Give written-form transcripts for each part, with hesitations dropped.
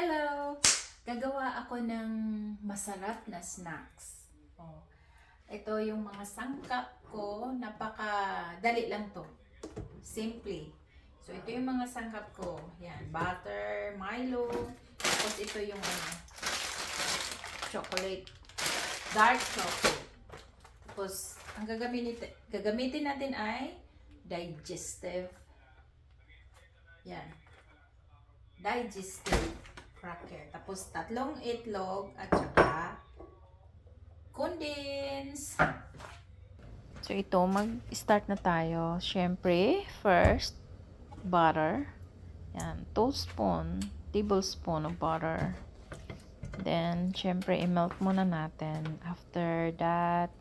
Hello! Gagawa ako ng masarap na snacks. Oh, ito yung mga sangkap ko. Napakadali lang to. Simple. So, ito yung mga sangkap ko. Yan, butter, Milo. Tapos ito yung chocolate. Dark chocolate. Tapos, ang gagamitin natin ay digestive. Yan. Digestive cracker. Tapos, tatlong itlog at saka condense. So, ito, mag-start na tayo. Siyempre, first, butter. Yan, 2 tablespoon of butter. Then, siyempre, i-melt muna natin. After that,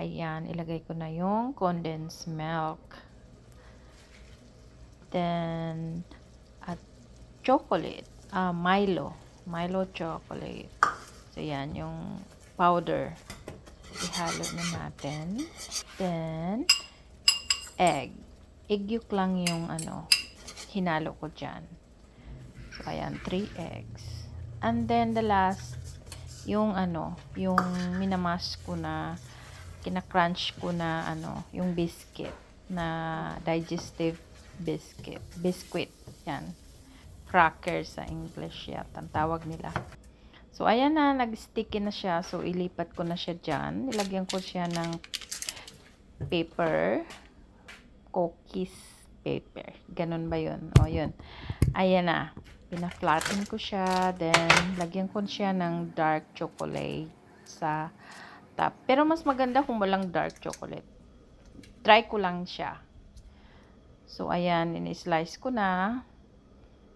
ayan, ilagay ko na yung condensed milk. Then, at chocolate. Milo chocolate. So, yan, yung powder. Ihalo na natin. Then, egg. Egg yolk lang yung hinalo ko dyan. So, ayan, 3 eggs. And then, the last, yung yung minamas ko na, kinacrunch ko na, yung biscuit na digestive biscuit. Yan. Cracker sa English yata ang tawag nila. So, ayan na, nag-sticky na siya. So, ilipat ko na siya dyan. Nilagyan ko siya ng paper. Cookies paper. Ganun ba yun? O, yun. Ayan na. Pina-flatten ko siya. Then, lagyan ko siya ng dark chocolate sa top. Pero, mas maganda kung walang dark chocolate. Try ko lang siya. So, ayan. In-slice ko na.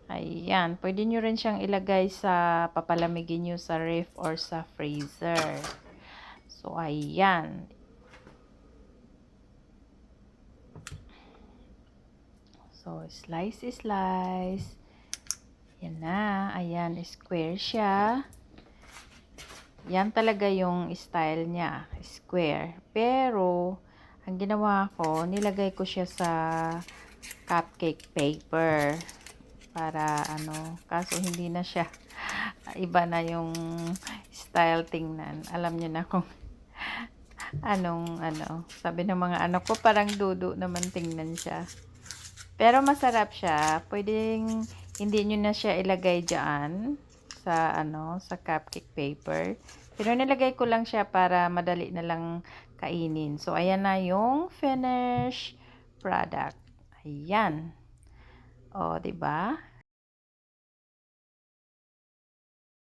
Ayan, pwede nyo rin siyang ilagay sa papalamigin nyo sa ref or sa freezer. So, ayan. So, slice. Yan na. Ayan, square siya. Yan talaga yung style niya. Square. Pero, ang ginawa ko, nilagay ko siya sa cupcake paper. Para kaso hindi na siya iba na yung style tingnan. Alam niyo na kung sabi ng mga anak ko parang dudu naman tingnan siya. Pero masarap siya. Pwedeng hindi niyo na siya ilagay diyan sa sa cupcake paper. Pero nilagay ko lang siya para madali na lang kainin. So ayan na yung finished product. Ayan. O, 'di ba?